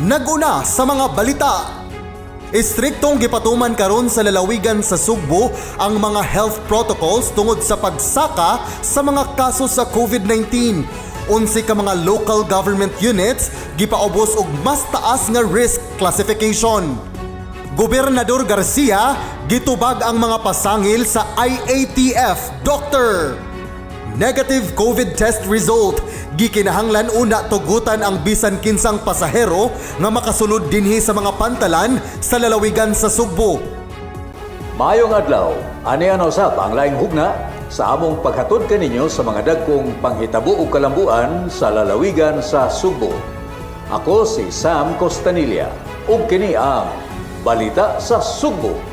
Naguna sa mga balita. Istriktong gipatuman karon sa lalawigan sa Sugbo ang mga health protocols tungod sa pagsaka sa mga kaso sa COVID-19. Unsi ka mga local government units gipaubos og mas taas nga risk classification. Gobernador Garcia gitubag ang mga pasangil sa IATF Doctor. Negative COVID test result, gikinahanglan una tugutan ang bisan kinsang pasahero nga makasulod dinhi sa mga pantalan sa lalawigan sa Sugbo. Maayong adlaw, ani ana usab ang laing hugna sa among paghatod kaninyo sa mga dagkong panghitabo ug kalambuan sa lalawigan sa Sugbo. Ako si Sam Costanilla ug kini ang Balita sa Sugbo.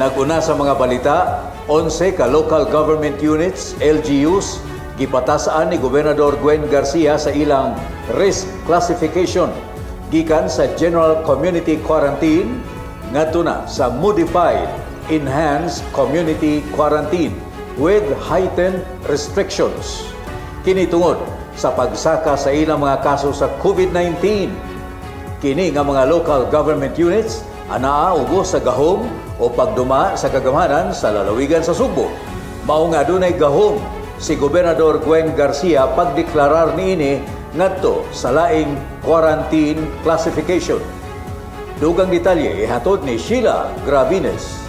Naguna sa mga balita, 11 ka local government units, LGUs, gipatasaan ni Gobernador Gwen Garcia sa ilang risk classification gikan sa General Community Quarantine ngadto na sa Modified Enhanced Community Quarantine with heightened restrictions. Kini tungod sa pagsaka sa ilang mga kaso sa COVID-19. Kini nga mga local government units anaa ubos sa gahom o pagduma sa kagamanan sa lalawigan sa Sugbo. Mao nga dunay gahom si Gobernador Gwen Garcia pagdeklarar niini ngadto sa laing quarantine classification. Dugang detalye ihatod ni Sheila Gravines.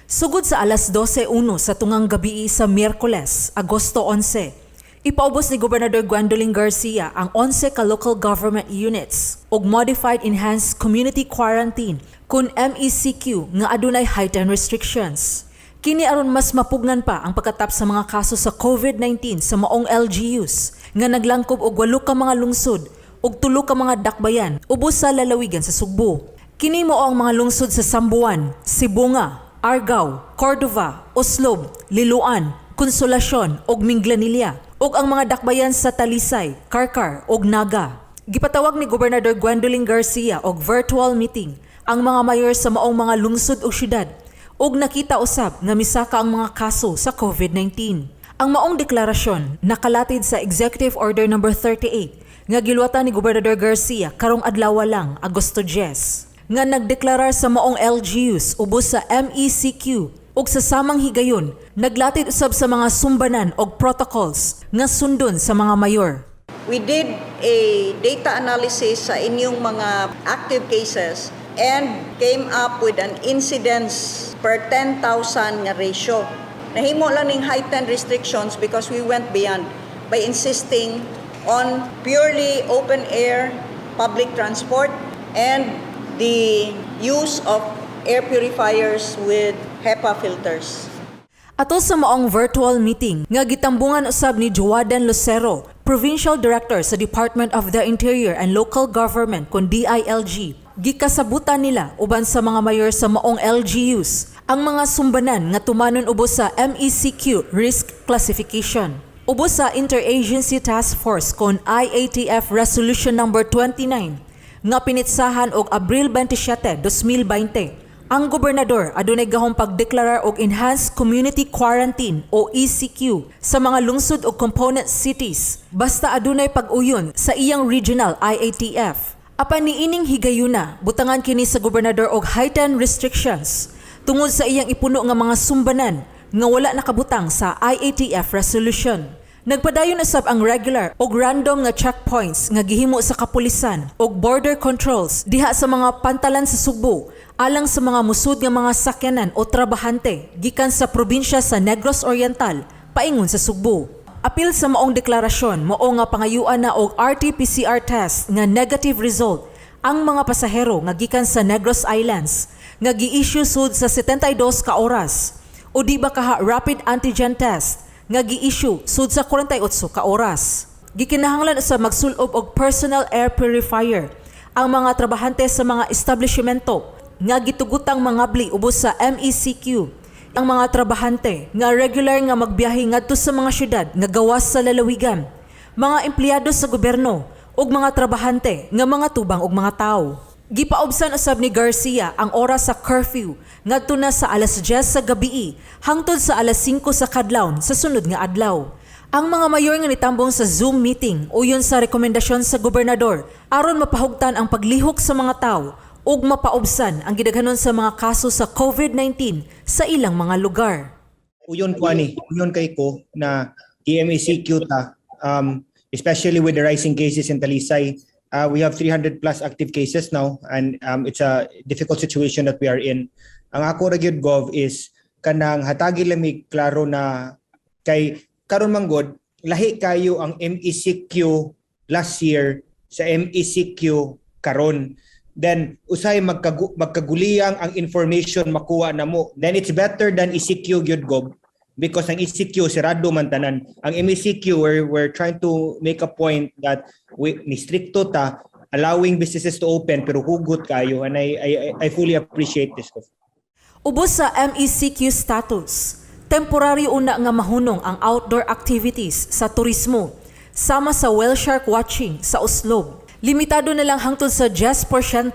Sugod sa alas 12:01 sa tungang gabi sa Miyerkules, Agosto 11, ipaubos ni Gobernador Gwendolyn Garcia ang 11 ka local government units ug Modified Enhanced Community Quarantine kun MECQ nga adunay heightened restrictions. Kini aron mas mapugnan pa ang pagkatap sa mga kaso sa COVID-19 sa maong LGUs nga naglangkob og 8 ka mga lungsod ug 3 ka mga dakbayan ubos sa lalawigan sa Sugbo. Kini mao ang mga lungsod sa Sambuan, Sibunga, Argao, Cordova, Oslob, Liloan, Consolacion ug Minglanilla ug ang mga dakbayan sa Talisay, Karkar ug Naga. Gipatawag ni Gobernador Gwendolyn Garcia og virtual meeting ang mga mayor sa maong mga lungsod ug syudad ug nakita usab nga misaka ang mga kaso sa COVID-19. Ang maong deklarasyon nakalatid sa Executive Order No. 38 nga giluwatan ni Gobernador Garcia karong adlaw lang, Agosto 10, nga nagdeklarar sa maong LGUs ubos sa MECQ ug sa samang higayon naglatid usab sa mga sumbanan og protocols nga sundon sa mga mayor. We did a data analysis sa inyong mga active cases and came up with an incidence per 10,000 nga ratio. Nahimo lang ning heightened restrictions because we went beyond by insisting on purely open air public transport and the use of air purifiers with HEPA filters. Ato sa maong virtual meeting nga gitambungan usab ni Joadan Lucero, Provincial Director sa Department of the Interior and Local Government kun DILG, gikasabutan nila uban sa mga mayor sa maong LGUs ang mga sumbanan nga tumanon ubos sa MECQ risk classification. Ubos sa Interagency Task Force kon IATF Resolution No. 29 nga pinitsahan og Abril 27, 2020. Ang gobernador adunay gahong pagdeklarar og Enhanced Community Quarantine o ECQ sa mga lungsod o component cities basta adunay pag-uyon sa iyang regional IATF. Apan niining higayuna, butangan kini sa gobernador og heightened restrictions tungod sa iyang ipuno nga mga sumbanan nga wala nakabutang sa IATF resolution. Nagpadayon usab ang regular o random nga checkpoints nga gihimo sa kapulisan o border controls diha sa mga pantalan sa Sugbo alang sa mga musud nga mga sakyanan o trabahante gikan sa probinsya sa Negros Oriental paingon sa Sugbo. Apil sa maong deklarasyon mao nga pangayuan na og RT-PCR test nga negative result ang mga pasahero nga gikan sa Negros Islands nga gi-issue sud sa 72 ka oras o di ba kaha rapid antigen test nga gi-issue sud sa 48 ka oras. Gikinahanglan sa magsulob og personal air purifier ang mga trabahante sa mga establishmento nga gitugutang mangabli ubos sa MECQ. Ang mga trabahante nga regular nga magbiyahe ngadto sa mga syudad nga gawas sa lalawigan, mga empleyado sa gobyerno ug mga trabahante nga mga tubang ug mga tao. Gipaobsan usab ni Garcia ang oras sa curfew ngadto na sa alas 10 sa gabii hangtod sa alas 5 sa kadlawon sa sunod nga adlaw. Ang mga mayor nga nitambong sa Zoom meeting uyon sa rekomendasyon sa gobernador aron mapahugtan ang paglihok sa mga tao ug mapaobsan ang gidaghanon sa mga kaso sa COVID-19 sa ilang mga lugar. Uyon kay ko na EMACQ ta, especially with the rising cases in Talisay. We have 300 plus active cases now, and it's a difficult situation that we are in. Ang ako ra gyud gov is kanang hatagi lamig klaro na kay karon manggod lahi kayo ang MECQ last year sa MECQ karon. Then usay magkaguliyang ang information makuha namo. Then it's better than ECQ gyud gov. Because ang ECQ sirado man tanan. Ang MECQ we're trying to make a point that ni stricto ta allowing businesses to open pero hugot kayo, and I fully appreciate this. Ubos sa MECQ status, temporaryo una nga mahunong ang outdoor activities sa turismo sama sa whale shark watching sa Uslob. Limitado na lang hangtod sa 10%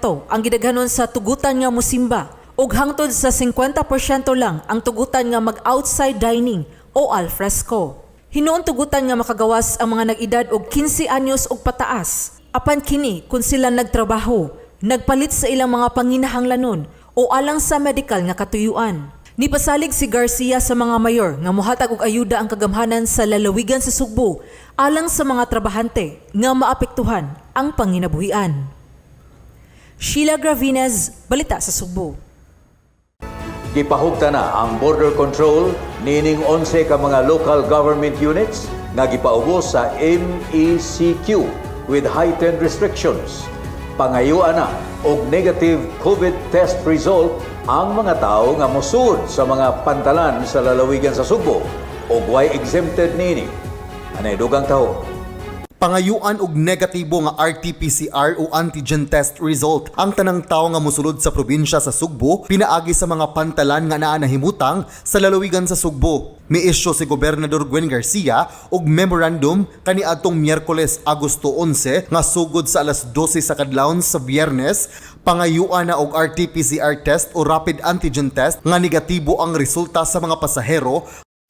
ang gidaghanon sa tugutan nga musimba ug hangtod sa 50% lang ang tugutan nga mag-outside dining o alfresco. Hinuon tugutan nga makagawas ang mga nag-edad og 15 anyos ug pataas. Apan kini kung sila nagtrabaho, nagpalit sa ilang mga panginahanglanon o alang sa medical nga katuyuan. Nipasalig si Garcia sa mga mayor nga mohatag og ayuda ang kagamhanan sa lalawigan sa Sugbo alang sa mga trabahante nga maapektuhan ang panginabuhian. Sheila Gravinez, Balita sa Sugbo. Gipahugta na ang border control nining 11 ka mga local government units nga gipaubos sa MECQ with heightened restrictions. Pangayuan na og negative COVID test result ang mga tao nga mosud sa mga pantalan sa lalawigan sa Sugbo ug way exempted nini. Anay dugang taho. Pangayuan og negatibo nga RT-PCR o antigen test result ang tanang tawo nga mosulod sa probinsya sa Sugbo pinaagi sa mga pantalan nga naa nahimutang sa lalawigan sa Sugbo. Miisyu si Gobernador Gwen Garcia og memorandum kaniadtong Miyerkules Agosto 11 nga sugod sa alas 12 sa kadlawon sa Biyernes, pangayuan na og RT-PCR test o rapid antigen test nga negatibo ang resulta sa mga pasahero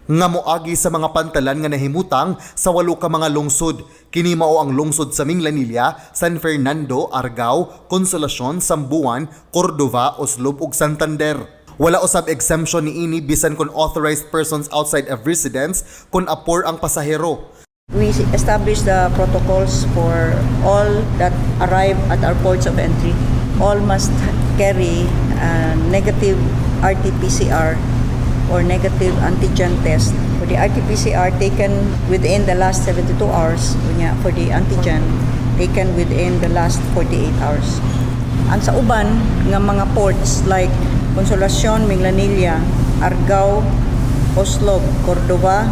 nga moagi sa mga pantalan nga nahimutang sa 8 ka mga lungsod. Kini mao ang lungsod sa Minglanilla, San Fernando, Argao, Consolacion, Sambuan, Cordova, Oslob ug Santander. Wala usab exemption niini bisan kun authorized persons outside of residence kun apor ang pasahero. We establish the protocols for all that arrive at our ports of entry. All must carry a negative RT-PCR or negative antigen test. For the RT-PCR taken within the last 72 hours, for the antigen taken within the last 48 hours. Ang sa uban nga mga ports like Consolacion, Minglanilla, Argao, Oslob, Cordova,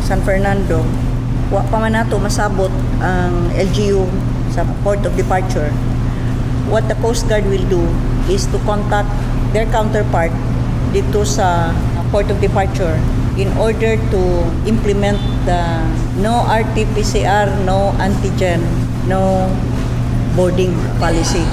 San Fernando, wa pa man nato masabot ang LGU sa port of departure. What the Coast Guard will do is to contact their counterpart dito sa port of departure in order to implement the no RT-PCR, no antigen, no boarding policy.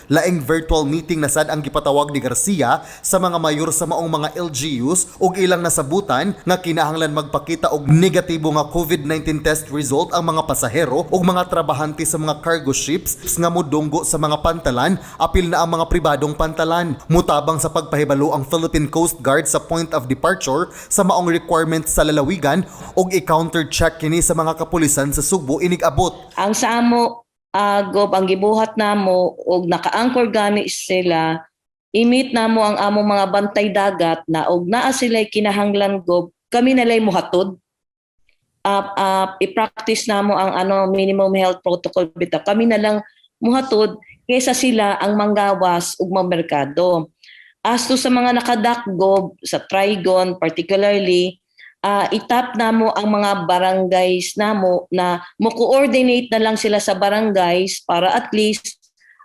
Laing virtual meeting na sad ang gipatawag ni Garcia sa mga mayor sa maong mga LGUs ug ilang nasabutan nga kinahanglan magpakita og negatibo nga COVID-19 test result ang mga pasahero ug mga trabahante sa mga cargo ships nga modunggo sa mga pantalan, apil na ang mga pribadong pantalan. Mutabang sa pagpahibalo ang Philippine Coast Guard sa point of departure sa maong requirement sa lalawigan ug i-counter check kini sa mga kapulisan sa Sugbo inig abot. Ang samo Gob, ang gibuhat namo og naka-anchor gani sila, imit namo ang among mga bantay dagat na og naa sila kinahanglan Gob, kami nalay mohatod. I-practice namo ang minimum health protocol bitaw. Kami na lang muhatod kaysa sila ang manggawas ug mamerkado. As to sa mga nakadakgob sa Trigon particularly, itap namo ang mga barangays namo na mo-coordinate na lang sila sa barangays para at least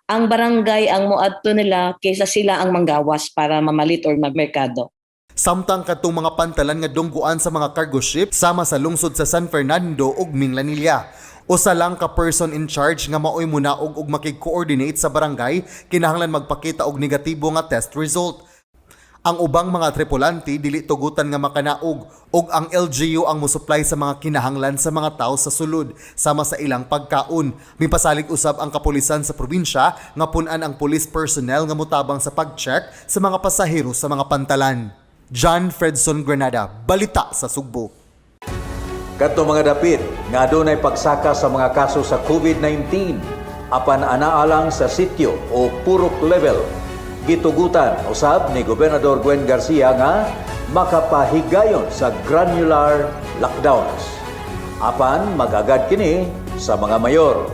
ang barangay ang moadto nila kaysa sila ang manggawas para mamalit or magmerkado. Samtang katong mga pantalan nga dungguan sa mga cargo ship sama sa lungsod sa San Fernando ug Minglanilla. Usa lang ka person in charge nga maoy munaog ug makig-coordinate sa barangay kinahanglan magpakita og negatibo nga test result. Ang ubang mga tripulante dili tugutan nga makanaog ug ang LGU ang mosupply sa mga kinahanglan sa mga tao sa sulod sama sa ilang pagkaon. Mipasalig usab ang kapulisan sa probinsya nga pun-an ang police personnel nga motabang sa pag-check sa mga pasahero sa mga pantalan. John Fredson Granada, Balita sa Sugbo. Kadto mga dapit nga adunay pagsaka sa mga kaso sa COVID-19 apan anaalang sa sitio o purok level. Gitugutan usab ni Gobernador Gwen Garcia nga makapahigayon sa granular lockdowns. Apan magagad kini sa mga mayor.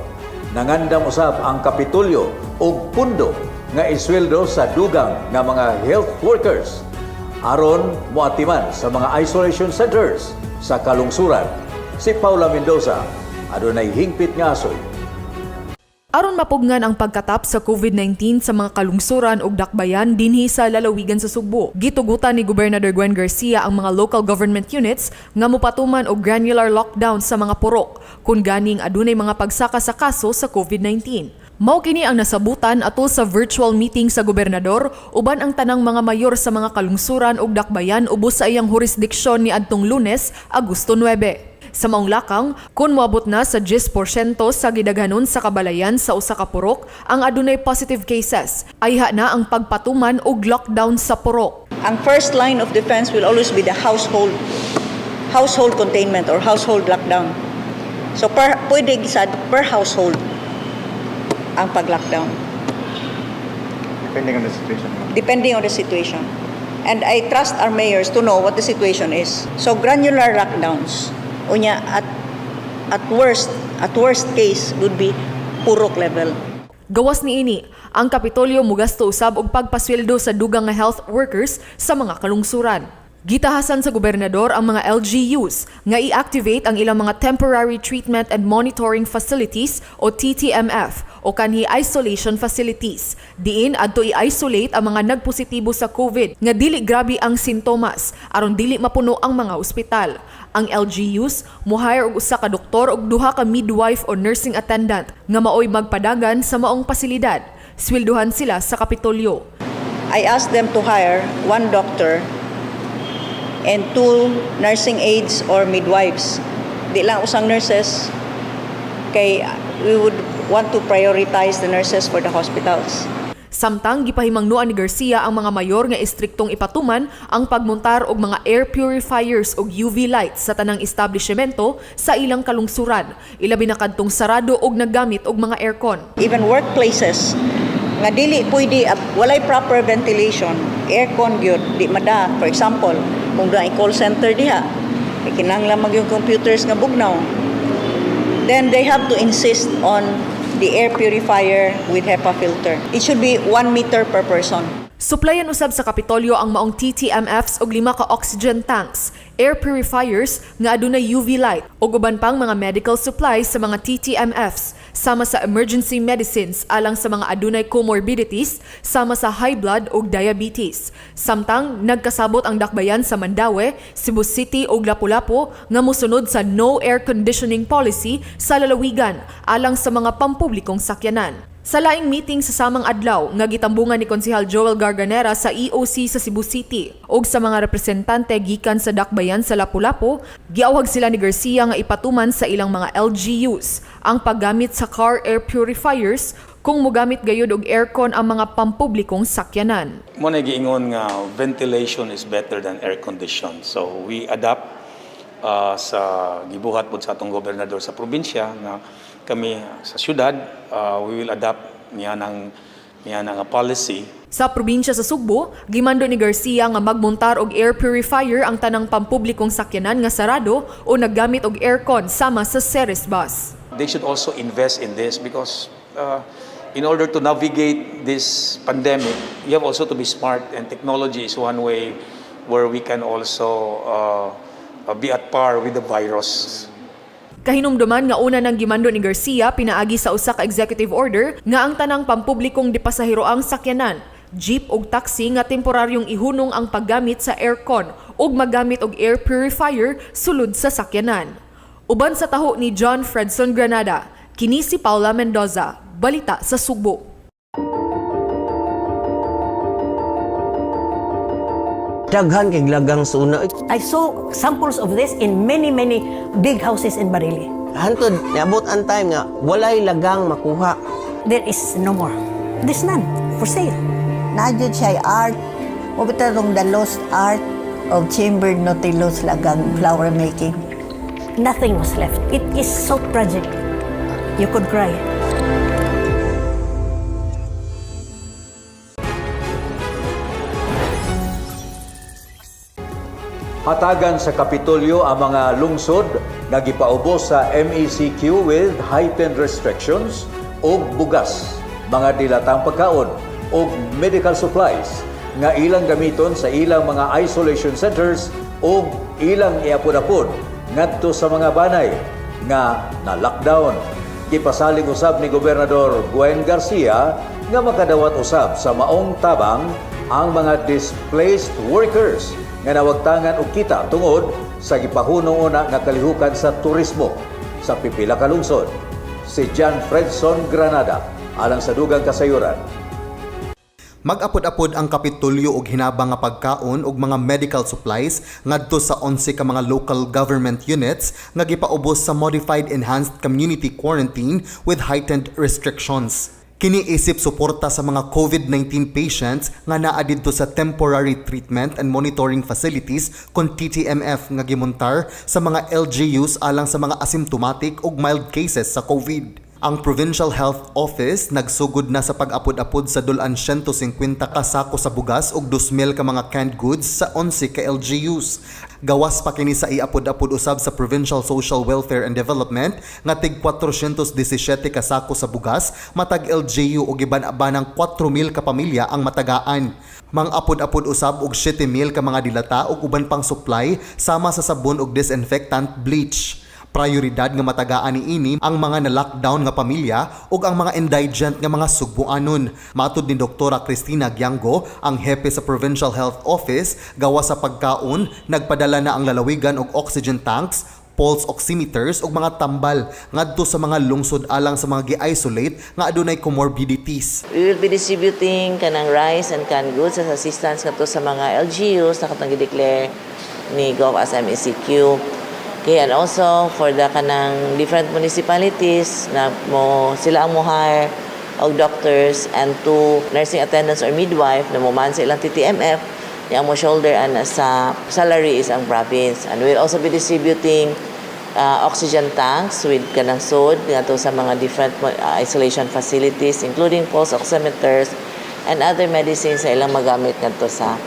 Nangandam usab ang Kapitolyo og pundo nga isweldo sa dugang nga mga health workers aron moatiman sa mga isolation centers sa kalungsuran. Si Paula Mendoza adunay hingpit nga asoy. Aron mapugnan ang pagkatap sa COVID-19 sa mga kalungsuran ug dakbayan dinhi sa lalawigan sa Sugbo, gitugutan ni Gobernador Gwen Garcia ang mga local government units nga mopatuman og granular lockdown sa mga purok kung ganing adunay mga pagsaka sa kaso sa COVID-19. Mao kini ang nasabutan atol sa virtual meeting sa gobernador uban ang tanang mga mayor sa mga kalungsuran ug dakbayan ubos sa iyang jurisdiksyon ni adtong Lunes, Agosto 9. Sa maong lakang, kung moabot na sa 10% sa gidaghanon sa kabalayan sa usa ka purok ang adunay positive cases, ayha na ang pagpatuman og lockdown sa purok. Ang first line of defense will always be the household containment or household lockdown. So pwede gisad per household ang pag-lockdown. Depending on the situation. And I trust our mayors to know what the situation is. So granular lockdowns. Unya at worst case would be purok level. Gawas niini, ang Kapitolyo mugasto usab og pagpasweldo sa dugang nga health workers sa mga kalungsuran. Gitahasan sa gobernador ang mga LGUs nga i-activate ang ilang mga Temporary Treatment and Monitoring Facilities o TTMF o kanhi isolation facilities. Diin adto i-isolate ang mga nagpositibo sa COVID nga dili grabe ang sintomas aron dili mapuno ang mga ospital. Ang LGUs mo-hire og usa ka doktor ug duha ka midwife o nursing attendant nga maoy magpadagan sa maong pasilidad. Swelduhan sila sa Kapitolyo. I asked them to hire one doctor and 2 nursing aides or midwives. Di lang usang nurses, kay we would want to prioritize the nurses for the hospitals. Samtang gipahimangnuan ni Garcia ang mga mayor nga istriktong ipatuman ang pagmontar og mga air purifiers ug UV lights sa tanang establishmento sa ilang kalungsuran, ilabi na kadtong sarado og naggamit og mga aircon. Even workplaces nga dili pwede walay proper ventilation, aircon gyud di mada. For example, kung doon ay call center diha, kinahanglan mag yung computers nga bugnaw, then they have to insist on the air purifier with HEPA filter. It should be 1 meter per person. Suplayan usab sa Kapitolyo ang maong TTMFs og 5 ka oxygen tanks, air purifiers nga adunay UV light ug uban pang mga medical supplies sa mga TTMFs sama sa emergency medicines alang sa mga adunay comorbidities sama sa high blood ug diabetes. Samtang nagkasabot ang dakbayan sa Mandaue, Cebu City ug Lapu-Lapu nga mosunod sa no air conditioning policy sa lalawigan alang sa mga pampublikong sakyanan. Sa laing meeting sa samang adlaw nga gitambungan ni Konsehal Joel Garganera sa EOC sa Cebu City ug sa mga representante gikan sa dakbayan sa Lapu-Lapu, giawhag sila ni Garcia nga ipatuman sa ilang mga LGUs ang paggamit sa car air purifiers kung mogamit gayud og aircon ang mga pampublikong sakyanan. Mo na giingon nga ventilation is better than air condition. So we adapt sa gibuhat pod sa atong gobernador sa probinsya nga kami sa syudad, we will adapt niya ng policy. Sa probinsya sa Sugbo, gimando ni Garcia nga magmontar og air purifier ang tanang pampublikong sakyanan nga sarado o naggamit og aircon sama sa Ceres bus. They should also invest in this because in order to navigate this pandemic, you have also to be smart, and technology is one way where we can also be at par with the virus. Kahinumduman nga una ng gimando ni Garcia pinaagi sa usa ka executive order nga ang tanang pampublikong dipasahiroang sakyanan, jeep ug taxi nga temporaryong ihunong ang paggamit sa aircon ug maggamit og air purifier sulod sa sakyanan. Uban sa taho ni John Fredson Granada, kini si Paula Mendoza, Balita sa Sugbo. Daghan kay lagang suna. I saw samples of this in many big houses in Barili. Hantod niabot ang time nga walay lagang makuha. There is no more. There's none for sale. Nadyo siya art, o bitong the lost art of chambered nautilus lagang flower making. Nothing was left. It is so tragic. You could cry. Hatagan sa Kapitolyo ang mga lungsod nga gipaubos sa MECQ with heightened restrictions ug bugas, mga dilatang pagkaon ug medical supplies nga ilang gamiton sa ilang mga isolation centers ug ilang iapod-apod ngadto sa mga banay nga na-lockdown. Gipasalig usab ni Gobernador Gwen Garcia nga makadawat usab sa maong tabang ang mga displaced workers nga nawagtangan og kita tungod sa gipahunong una nga kalihukan sa turismo sa pipila ka lungsod. Si John Fredson Granada alang sa dugang kasayuran. Mag-apod-apod ang Kapitolyo og hinabang nga pagkaon ug mga medical supplies ngadto sa 11 ka mga local government units nga gipaubos sa modified enhanced community quarantine with heightened restrictions. Kini isip suporta sa mga COVID-19 patients nga naa didto sa temporary treatment and monitoring facilities kon TTMF nga gimontar sa mga LGUs alang sa mga asymptomatic ug mild cases sa COVID. Ang Provincial Health Office nagsugod na sa pag-apod-apod sa 250 ka sako sa bugas ug 2,000 ka mga canned goods sa 11 ka LGUs. Gawas pa kini sa iapod-apod usab sa Provincial Social Welfare and Development nga tig 417 ka sako sa bugas matag LGU ug giban-abanang 4,000 ka pamilya ang matagaan. Mang-apod-apod usab og 7,000 ka mga dilata ug uban pang supply sama sa sabon ug disinfectant bleach. Prioridad nga matagaan niini ang mga na-lockdown nga pamilya ug ang mga indigent nga mga Sugboanon. Matud ni Dr. Cristina Giango, ang hepe sa Provincial Health Office, gawa sa pagkaon, nagpadala na ang lalawigan og oxygen tanks, pulse oximeters ug mga tambal ngadto sa mga lungsod alang sa mga gi-isolate nga adunay comorbidities. We will be distributing kanang rice and canned goods as assistance ngadto sa mga LGUs na katong gi-declare ni Gov as MECQ. Okay, and also for the kanang different municipalities na sila ang hire og doctors and 2 nursing attendants or midwife na man sa ilang TTMF yang mo shoulder and sa salary is ang province. And we'll also be distributing oxygen tanks with kanang sod ngadto sa mga different isolation facilities including pulse oximeters and other medicines na ilang magamit ngadto sa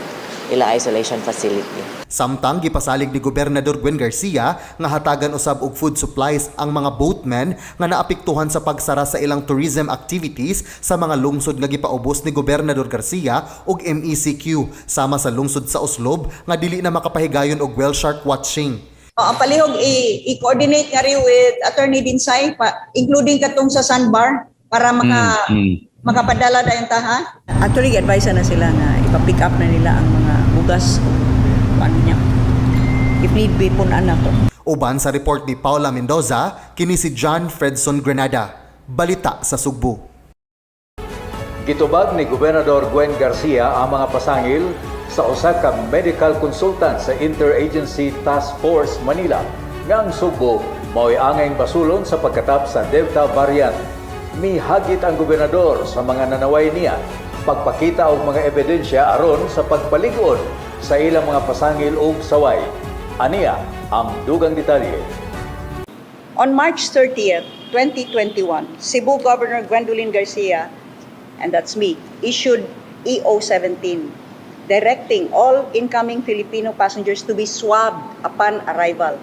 ilang isolation facility. Samtang gipasalig ni Gobernador Gwen Garcia nga hatagan usab og food supplies ang mga boatmen nga naapektuhan sa pagsara sa ilang tourism activities sa mga lungsod nga gipaubos ni Gobernador Garcia ug MECQ sama sa lungsod sa Oslob nga dili na makapahigayon og whale shark watching. Ang palihog i-coordinate nga rin with Attorney Dinsay, including katong sa sandbar para makapadala na yung taha. Actually, advise na sila na ipa-pick up na nila ang mga bugas ano niya. If need be, punan na to. Uban sa report ni Paula Mendoza, kini si John Fredson Granada, Balita sa Sugbo. Gitubag ni Gobernador Gwen Garcia ang mga pasangil sa usa ka medical consultant sa Interagency Task Force Manila nga ang Sugbo mao'y angayng basulon sa pagkatap sa Delta variant. Mihagit ang gobernador sa mga nanaway niya pagpakita og mga ebidensya aron sa pagpalig-on sa ilang mga pasangil ug saway. Aniya ang dugang detalye. On March 30th, 2021, Cebu Governor Gwendolyn Garcia, and that's me, issued EO 17 directing all incoming Filipino passengers to be swabbed upon arrival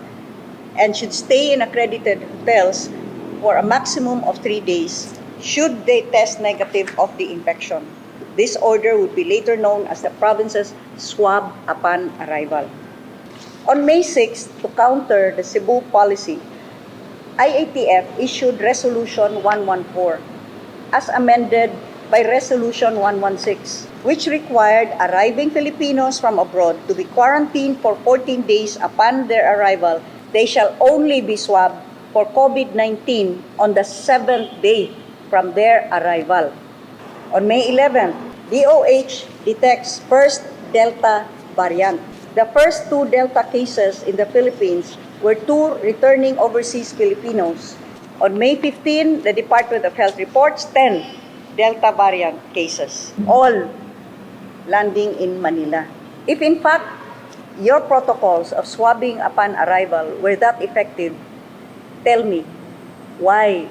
and should stay in accredited hotels for a maximum of 3 days should they test negative of the infection. This order would be later known as the province's swab upon arrival. On May 6, to counter the Cebu policy, IATF issued Resolution 114 as amended by Resolution 116, which required arriving Filipinos from abroad to be quarantined for 14 days upon their arrival. They shall only be swabbed for COVID-19 on the 7th day from their arrival. On May 11, DOH detects first Delta variant. The first 2 Delta cases in the Philippines were 2 returning overseas Filipinos. On May 15, the Department of Health reports 10 Delta variant cases, all landing in Manila. If in fact your protocols of swabbing upon arrival were that effective, tell me why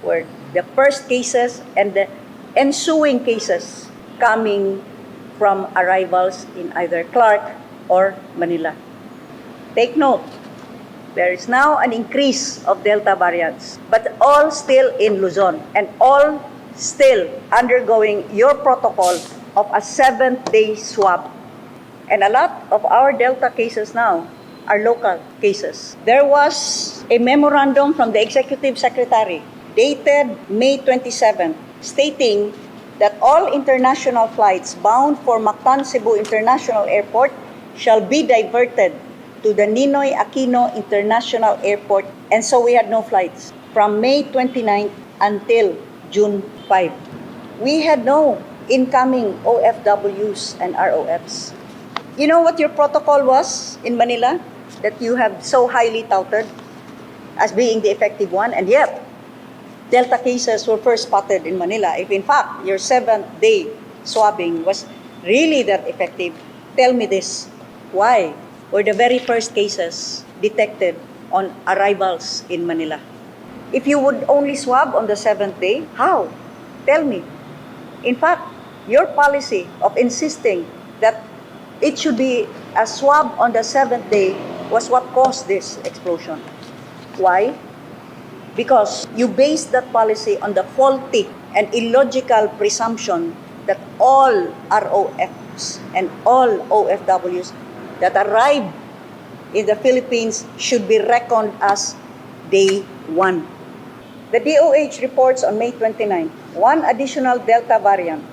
were the first cases and the ensuing cases coming from arrivals in either Clark or Manila. Take note, there is now an increase of Delta variants, but all still in Luzon and all still undergoing your protocol of a 7th-day swab. And a lot of our Delta cases now are local cases. There was a memorandum from the Executive Secretary dated May 27 stating that all international flights bound for Mactan Cebu International Airport shall be diverted to the Ninoy Aquino International Airport, and so we had no flights from May 29 until June 5. We had no incoming OFWs and ROFs. You know what your protocol was in Manila that you have so highly touted as being the effective one, and yet Delta cases were first spotted in Manila. If in fact your 7th-day swabbing was really that effective, tell me this. Why were the very first cases detected on arrivals in Manila? If you would only swab on the 7th day, how? Tell me. In fact, your policy of insisting that it should be a swab on the 7th day was what caused this explosion. Why? Because you based that policy on the faulty and illogical presumption that all ROFs and all OFWs that arrive in the Philippines should be reckoned as day 1. The DOH reports on May 29, 1 additional Delta variant,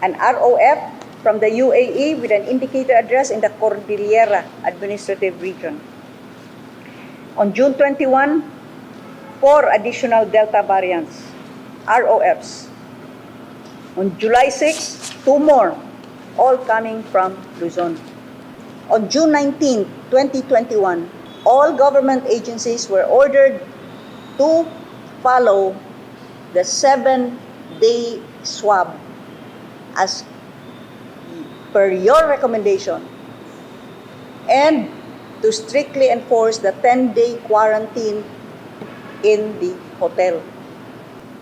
an ROF from the UAE with an indicator address in the Cordillera Administrative Region. On June 21, 4 additional Delta variants, ROFs. On July 6, 2 more, all coming from Luzon. On June 19, 2021, all government agencies were ordered to follow the 7-day swab as per your recommendation and to strictly enforce the 10-day quarantine in the hotel.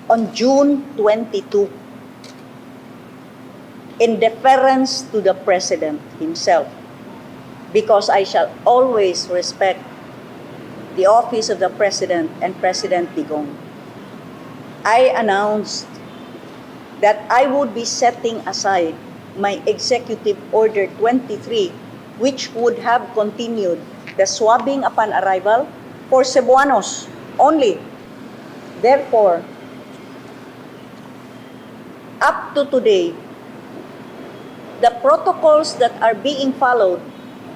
On June 22, in deference to the President himself, because I shall always respect the office of the President and President Digong, I announced that I would be setting aside my Executive Order 23, which would have continued the swabbing upon arrival for Cebuanos only. Therefore, up to today, the protocols that are being followed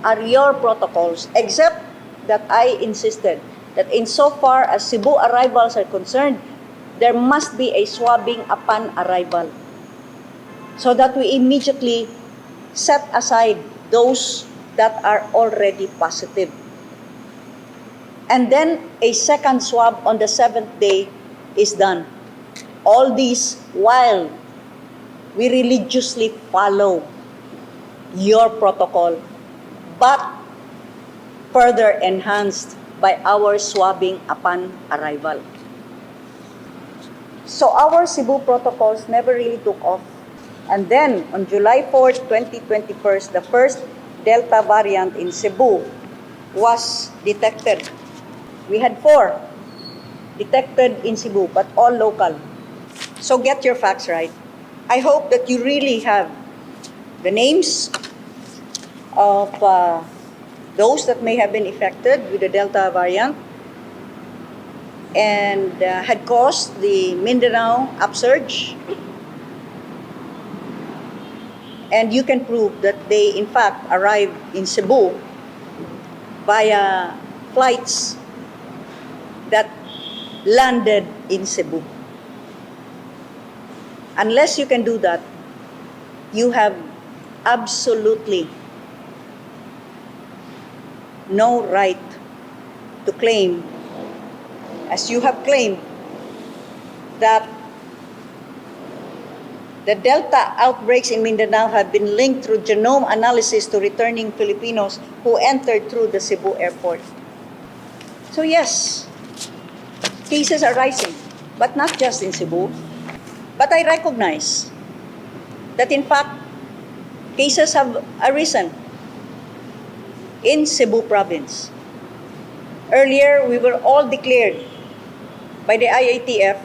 are your protocols, except that I insisted that insofar as Cebu arrivals are concerned, there must be a swabbing upon arrival so that we immediately set aside those that are already positive. And then a second swab on the 7th day is done. All these while we religiously follow your protocol, but further enhanced by our swabbing upon arrival. So our Cebu protocols never really took off. And then on July 4, 2021, the first Delta variant in Cebu was detected. We had 4 detected in Cebu, but all local. So get your facts right. I hope that you really have the names of those that may have been affected with the Delta variant and had caused the Mindanao upsurge. And you can prove that they in fact arrived in Cebu via flights that landed in Cebu. Unless you can do that, you have absolutely no right to claim, as you have claimed, that the Delta outbreaks in Mindanao have been linked through genome analysis to returning Filipinos who entered through the Cebu airport. So yes, cases are rising, but not just in Cebu. But I recognize that in fact, cases have arisen in Cebu province. Earlier, we were all declared by the IATF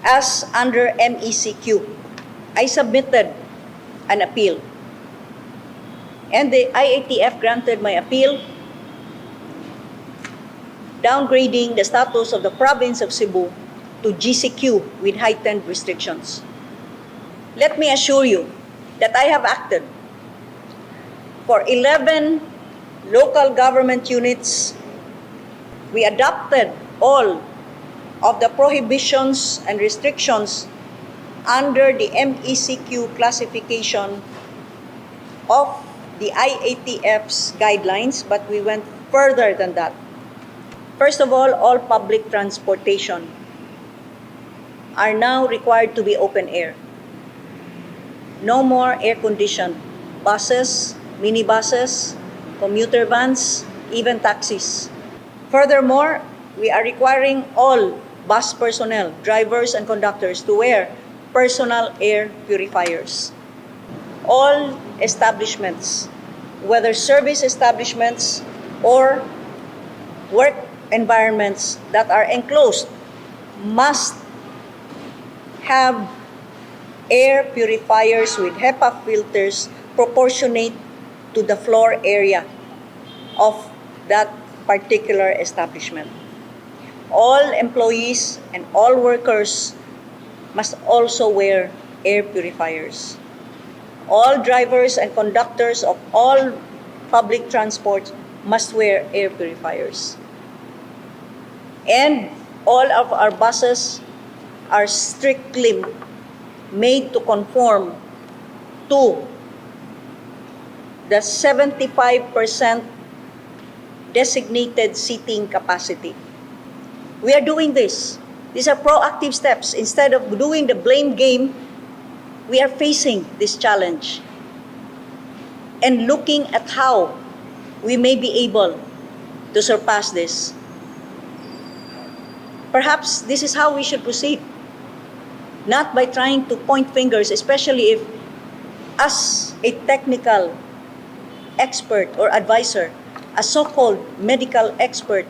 as under MECQ. I submitted an appeal, and the IATF granted my appeal, downgrading the status of the province of Cebu to GCQ with heightened restrictions. Let me assure you that I have acted for 11 local government units. We adopted all of the prohibitions and restrictions under the MECQ classification of the IATF's guidelines, but we went further than that. First of all public transportation are now required to be open air. No more air-conditioned buses, minibuses, commuter vans, even taxis. Furthermore, we are requiring all bus personnel, drivers and conductors to wear personal air purifiers. All establishments, whether service establishments or work environments that are enclosed, must have air purifiers with HEPA filters proportionate to the floor area of that particular establishment. All employees and all workers must also wear air purifiers. All drivers and conductors of all public transport must wear air purifiers. And all of our buses are strictly made to conform to the 75% designated seating capacity. We are doing this. These are proactive steps. Instead of doing the blame game, we are facing this challenge and looking at how we may be able to surpass this. Perhaps this is how we should proceed, not by trying to point fingers, especially if, as a technical expert or advisor, a so-called medical expert,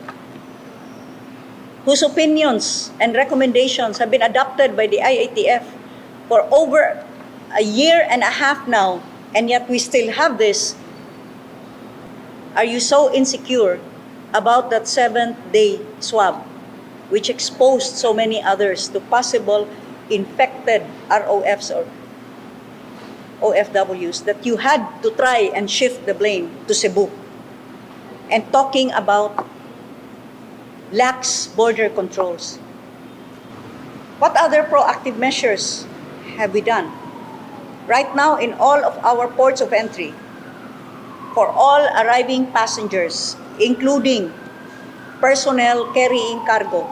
whose opinions and recommendations have been adopted by the IATF for over a year and a half now, and yet we still have this. Are you so insecure about that 7th-day swab, which exposed so many others to possible infected ROFs or OFWs, that you had to try and shift the blame to Cebu? And talking about lax border controls. What other proactive measures have we done? Right now, in all of our ports of entry, for all arriving passengers, including personnel carrying cargo,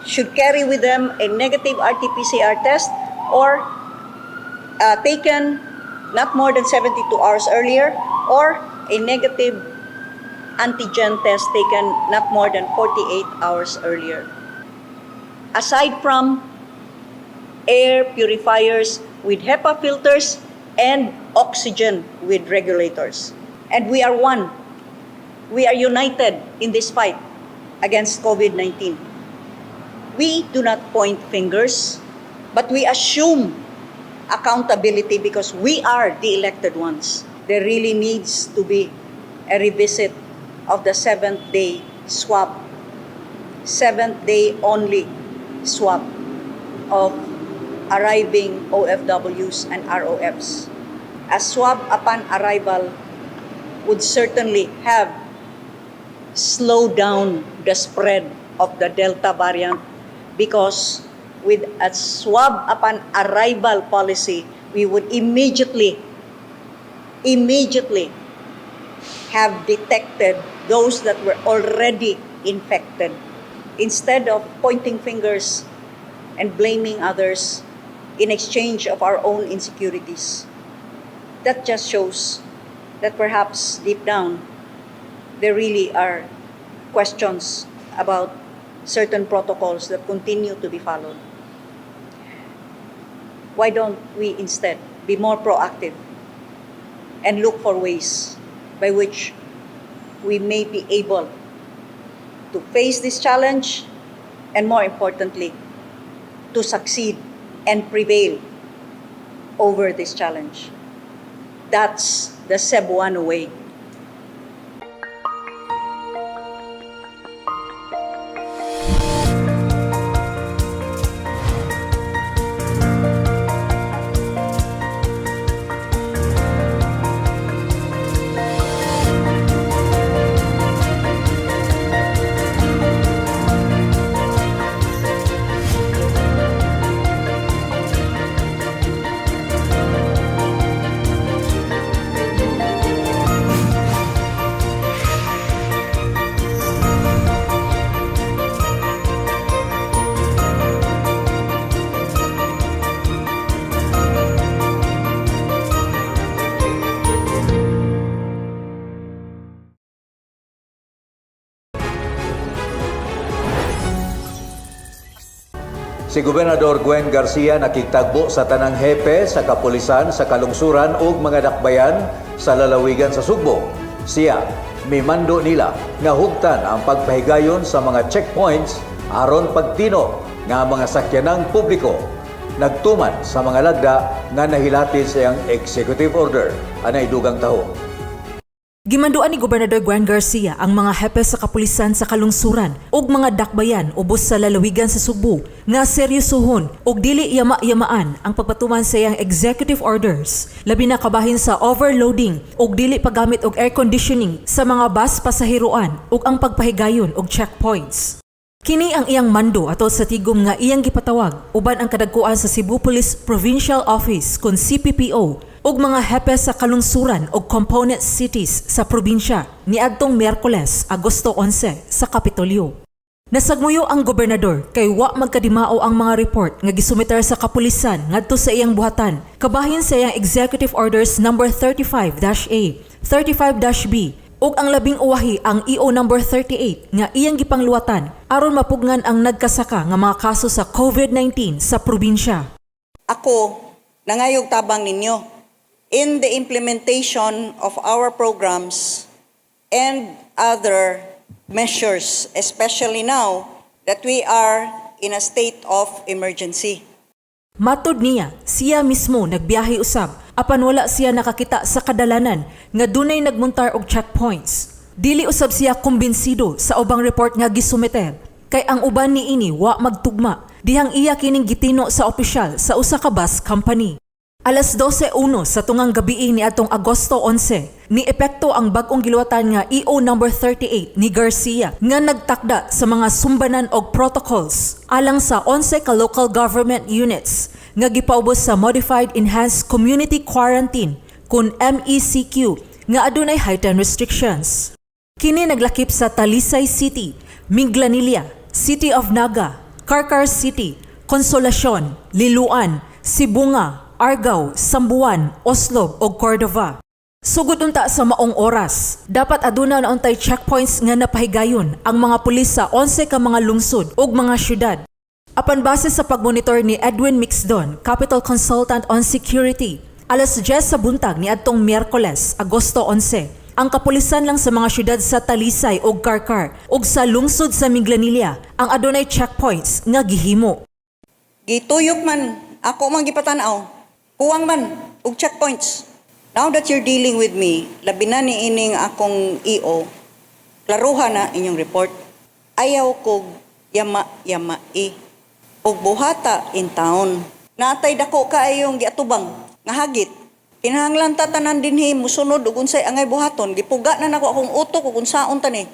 should carry with them a negative RT-PCR test or taken not more than 72 hours earlier, or a negative antigen test taken not more than 48 hours earlier. Aside from air purifiers with HEPA filters and oxygen with regulators. And we are one. We are united in this fight against COVID-19. we do not point fingers, but we assume accountability because we are the elected ones. There really needs to be a revisit of the 7th-day swab, 7th-day only swab of arriving OFWs and ROFs. A swab upon arrival would certainly have slowed down the spread of the Delta variant because with a swab upon arrival policy, we would immediately have detected those that were already infected. Instead of pointing fingers and blaming others in exchange of our own insecurities. That just shows that perhaps deep down, there really are questions about certain protocols that continue to be followed. Why don't we instead be more proactive and look for ways by which we may be able to face this challenge and, more importantly, to succeed and prevail over this challenge. That's the Cebuano way. Si Gobernador Gwen Garcia nakigtagbo sa tanang hepe sa kapulisan sa kalungsuran ug mga dakbayan sa lalawigan sa Sugbo. Siya, mimando nila nga hugtan ang pagpahigayon sa mga checkpoints aron pagtino nga mga sakyanang publiko. Nagtuman sa mga lagda nga nahilatid sa iyang executive order. Anay dugang taho. Gimanduan ni Gobernador Gwen Garcia ang mga hepe sa kapulisan sa kalungsuran ug mga dakbayan ubos sa lalawigan sa Sugbo nga seryosohon ug dili yama-yamaan ang pagpatuman sa iyang executive orders, labi na kabahin sa overloading ug dili paggamit og air conditioning sa mga bus pasahiroan ug ang pagpahigayon og checkpoints. Kini ang iyang mando atol sa tigom nga iyang gipatawag uban ang kadagkuan sa Cebu Police Provincial Office kun CPPO ug mga hepe sa kalungsuran ug component cities sa probinsya niadtong Miyerkules, Agosto 11 sa Kapitolyo. Nasagmuyo ang gobernador kay wa magkadimao ang mga report nga gisumiter sa kapulisan ngadto sa iyang buhatan kabahin sa iyang Executive Orders number 35-A, 35-B ug ang labing uwahi ang EO number 38 nga iyang gipangluwatan aron mapugnan ang nagkasaka nga mga kaso sa COVID-19 sa probinsya. Ako, nangayog tabang ninyo in the implementation of our programs and other measures, especially now that we are in a state of emergency. Matod niya, siya mismo nagbiyahe usab apan wala siya nakakita sa kadalanan nga dunay nagmuntar og checkpoints. Dili usab siya kumbinsido sa ubang report nga gisumiter kay ang uban niini wa magtugma dihang iya kining gitino sa opisyal sa usa ka bus company. Alas 12:01 sa tungang gabii ni atong Agosto 11, ni epekto ang bag-ong giluwatan nga EO number 38 ni Garcia nga nagtakda sa mga sumbanan og protocols alang sa 11 ka local government units nga gipaubos sa Modified Enhanced Community Quarantine kun MECQ nga adunay heightened restrictions. Kini naglakip sa Talisay City, Minglanilla, City of Naga, Carcar City, Consolacion, Liloan, Sibunga, Argao, Sambuan, Oslob ug Cordova. Sugod unta sa maong oras, dapat aduna na untay checkpoints nga napahigayon ang mga pulis sa 11 ka mga lungsod ug mga syudad. Apan base sa pagmonitor ni Edwin Mixdon, Capital Consultant on Security, alas 10 sa buntag ni adtong Miyerkules, Agosto 11, ang kapulisan lang sa mga syudad sa Talisay ug Karkar ug sa lungsod sa Minglanilla ang adunay checkpoints nga gihimo. Gituyok man, ako man gipatanaw, kuwang man, og checkpoints. Now that you're dealing with me, labi na ni ining akong EO, klaruhan na inyong report. Ayaw kog yama-yamai, og buhata in town. Naatay dako kaayong giatubang, nga hagit. Kinahanglan tatanan dinhi musunod ug unsay angay buhaton. Gipuga na nako akong utok ug unsaon tani.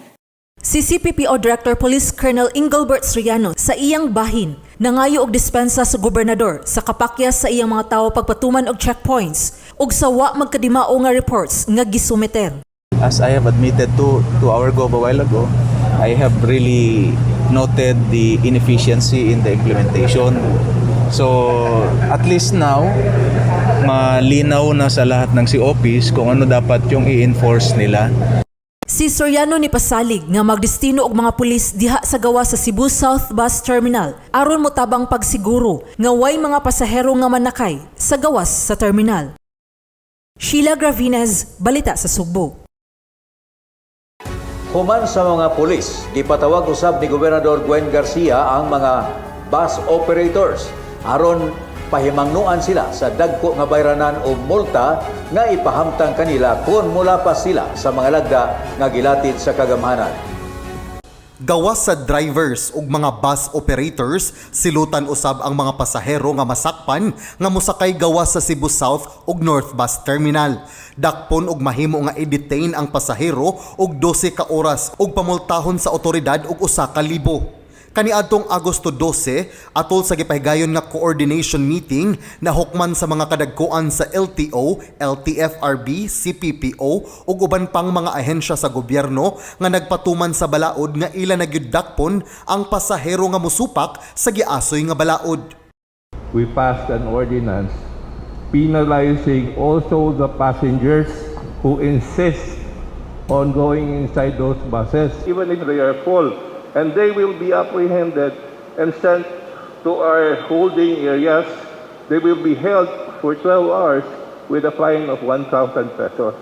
Si CPPO Director Police Colonel Engelbert Soriano sa iyang bahin nangayo og dispensa sa gobernador sa kapakyas sa iyang mga tawo pagpatuman og checkpoints ug sa wa magkadimao nga reports nga gisumiter. As I have admitted to our gov a while ago, I have really noted the inefficiency in the implementation. So at least now, malinaw na sa lahat ng office kung ano dapat yung i-enforce nila. Si Soriano ni pasalig nga magdestino og mga pulis diha sa gawa sa Cebu South Bus Terminal aron motabang pagsiguro nga way mga pasahero nga manakay sa gawas sa terminal. Sheila Gravinez, Balita sa Sugbo. Human sa mga pulis, gipatawag usab ni Gobernador Gwen Garcia ang mga bus operators aron pahimangnuan sila sa dagko nga bayranan o multa nga ipahamtang kanila kung mula pa sila sa mga lagda nga gilatid sa kagamhanan. Gawas sa drivers ug mga bus operators, silutan usab ang mga pasahero nga masakpan nga mosakay gawas sa Cebu South ug North Bus Terminal. Dakpon ug mahimo nga i-detain ang pasahero og 12 ka oras ug pamultahon sa otoridad og 1,000. Kaniadtong Agosto 12, atol sa gipahigayon nga coordination meeting na hukman sa mga kadagkuan sa LTO, LTFRB, CPPO ug uban pang mga ahensya sa gobyerno nga nagpatuman sa balaod nga ila nagyudakpon ang pasahero nga musupak sa giasoy nga balaod. We passed an ordinance penalizing also the passengers who insist on going inside those buses, even if they are full. And they will be apprehended and sent to our holding areas. They will be held for 12 hours with a fine of 1,000 pesos.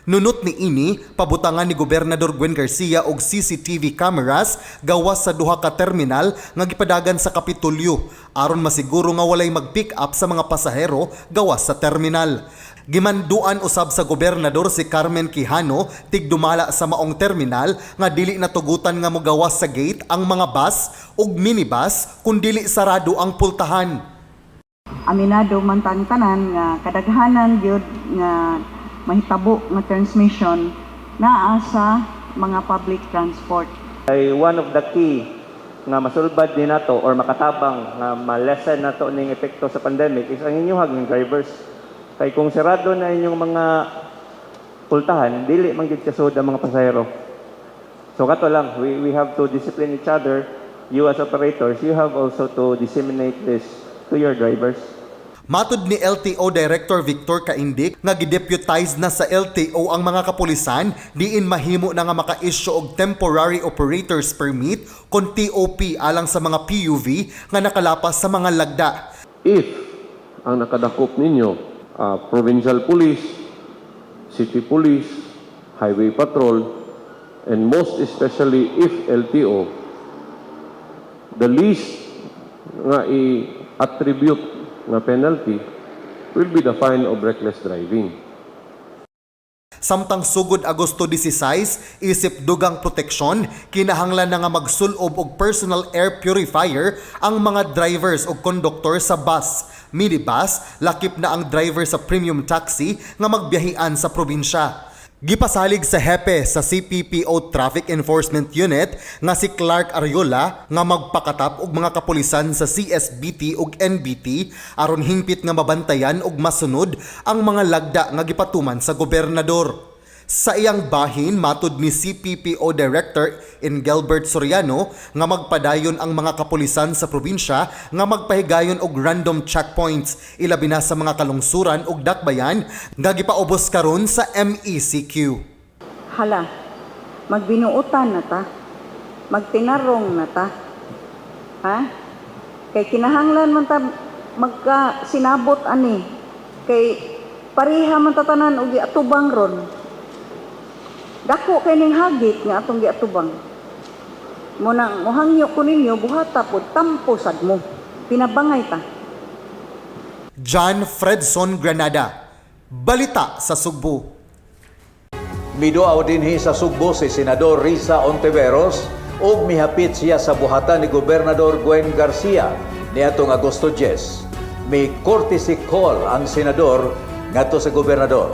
Nunot ni ini, pabutangan ni Gobernador Gwen Garcia og CCTV cameras gawas sa duha ka terminal nga gipadagan sa Kapitolyo aron masiguro nga walay mag-pick up sa mga pasahero gawas sa terminal. Gimanduan usab sa gobernador si Carmen Quijano tigdumala sa maong terminal nga dili natugutan nga mogawas sa gate ang mga bus ug minibus kun dili sarado ang pultahan. Aminado man tanan nga kadaghanan gyud nga mahitabo nga transmission naa sa mga public transport. One of the key nga masulbad din nato or makatabang nga ma-lessen nato ning epekto sa pandemic is ang inyong ng drivers. Kay kung sarado na inyong mga pultahan, dili man gid kasud ang mga pasahero. So kato lang, we have to discipline each other. You as operators, you have also to disseminate this to your drivers. Matud ni LTO Director Victor Kaindik nga gideputize na sa LTO ang mga kapulisan diin mahimo na nga maka-issue og temporary operators permit kon TOP alang sa mga PUV nga nakalapas sa mga lagda. If ang nakadakop ninyo provincial police, city police, highway patrol, and most especially if LTO, the least nga i-attribute na penalty will be the fine of reckless driving. Samtang sugod Agosto 16, isip dugang proteksyon, kinahanglan na nga magsulob og personal air purifier ang mga drivers ug konduktor sa bus, minibus, lakip na ang driver sa premium taxi nga magbiyahian sa probinsya. Gipasalig sa hepe sa CPPO Traffic Enforcement Unit nga si Clark Ariola nga magpakatap og mga kapulisan sa CSBT ug NBT aron hingpit nga mabantayan ug masunod ang mga lagda nga gipatuman sa gobernador. Sa iyang bahin, matud ni CPPO Director Engelbert Soriano nga magpadayon ang mga kapulisan sa probinsya nga magpahigayon og random checkpoints ilabi na sa mga kalungsuran ug dakbayan nga gipaubos karon sa MECQ. Hala, magbinuutan na ta, magtinarong na ta, ha? Kay kinahanglan man ta magka-sinabot ani, kay pariha man tatanan og atubang ron. Dako kay ning hagit nga atong giatubang. Munang mohangyo ko ninyo buhata pod tampo sad mo. Pinabangay ta. John Fredson Granada, Balita sa Sugbo. Miduaw dinhi sa Sugbo si Senador Risa Ontiveros ug mihapit siya sa buhatan ni Gobernador Gwen Garcia niadtong Agosto 10. May courtesy call ang senador ngadto sa gobernador.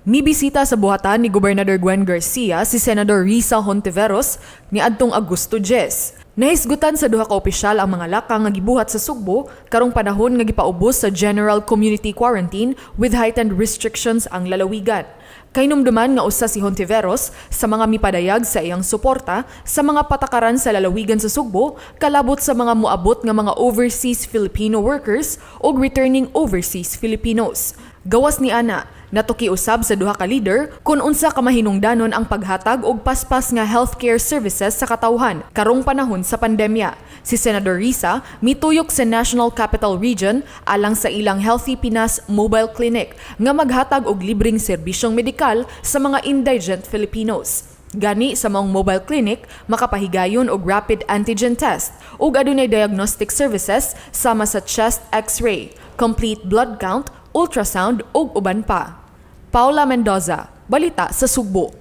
Mibisita sa buhatan ni Gobernador Gwen Garcia si Senador Risa Hontiveros niadtong Agosto 10. Nahisgutan sa duha ka opisyal ang mga laka nga gibuhat sa Sugbo karong panahon nga gipaubos sa General Community Quarantine with heightened restrictions ang lalawigan. Kainumduman nga usa si Hontiveros sa mga mipadayag sa iyang suporta sa mga patakaran sa lalawigan sa Sugbo kalabot sa mga muabot nga mga overseas Filipino workers o returning overseas Filipinos. Gawas ni ana, natukiusab sa duha ka leader kung unsa ka mahinungdanon ang paghatag og paspas nga healthcare services sa katawhan karong panahon sa pandemya. Si Senador Risa mituyok sa National Capital Region alang sa ilang Healthy Pinas Mobile Clinic nga maghatag og libreng serbisyong medikal sa mga indigent Filipinos. Gani sa maong mobile clinic, makapahigayon og rapid antigen test ug adunay diagnostic services sama sa chest x-ray, complete blood count, ultrasound ug uban pa. Paula Mendoza, Balita sa Sugbo.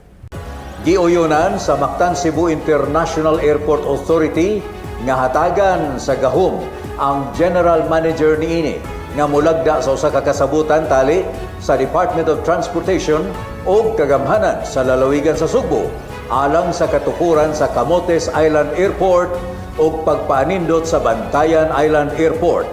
Giuyonan sa Mactan Cebu International Airport Authority nga hatagan sa gahom ang General Manager niini nga mulagda sa usa ka kasabutan tali sa Department of Transportation o kagamhanan sa lalawigan sa Sugbo alang sa katukuran sa Camotes Island Airport o pagpaanindot sa Bantayan Island Airport.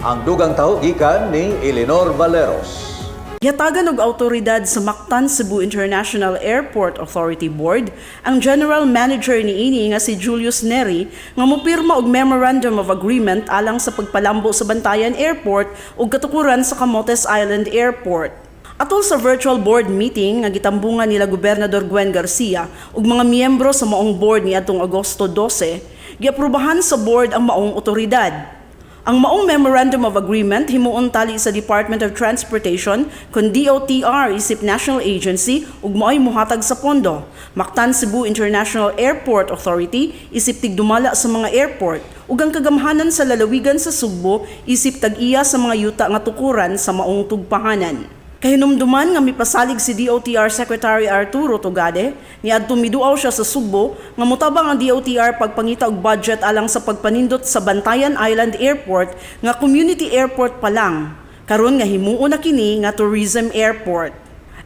Ang dugang taho gikan ni Eleanor Valeros. Yatagan og awtoridad sa Mactan Cebu International Airport Authority Board ang General Manager niini nga si Julius Neri nga mopirma og Memorandum of Agreement alang sa pagpalambo sa Bantayan Airport ug katukuran sa Camotes Island Airport. Atol sa virtual board meeting nga gitambungan nila Gobernador Gwen Garcia ug mga miyembro sa maong board niadtong Agosto 12, giaprubahan sa board ang maong otoridad. Ang maong Memorandum of Agreement himuon tali sa Department of Transportation kun DOTR isip National Agency ug mao'y muhatag sa pondo. Mactan Cebu International Airport Authority isip tigdumala sa mga airport ug ang kagamhanan sa lalawigan sa Sugbo isip tag-iya sa mga yuta nga tukuran sa maong tugpahanan. Kahinumduman nga mipasalig si DOTR Secretary Arturo Togade niadtong miduaw siya sa Sugbo nga motabang ang DOTR pagpangita og budget alang sa pagpanindot sa Bantayan Island Airport nga community airport pa lang karon nga himuon na kini nga tourism airport.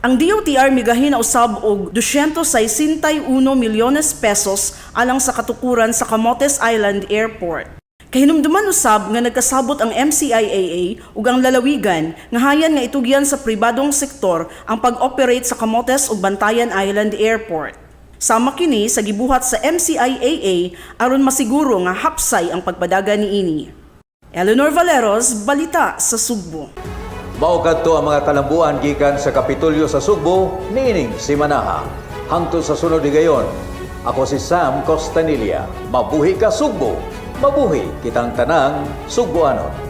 Ang DOTR migahin na usab og 261 milyones pesos alang sa katukuran sa Camotes Island Airport. Kahinumduman usab nga nagkasabot ang MCIAA ug ang lalawigan nga hayan nga itugyan sa pribadong sektor ang pag-operate sa Camotes ug Bantayan Island Airport. Sama kini sa gibuhat sa MCIAA aron masiguro nga hapsay ang pagpadaga niini. Eleanor Valeros, Balita sa Sugbo. Mao kadto ang mga kalambuan gikan sa Kapitolyo sa Sugbo niining simanaha. Hangtod sa sunod higayon, ako si Sam Costanilla. Mabuhi ka Sugbo! Mabuhi kitang tanang Sugboanon.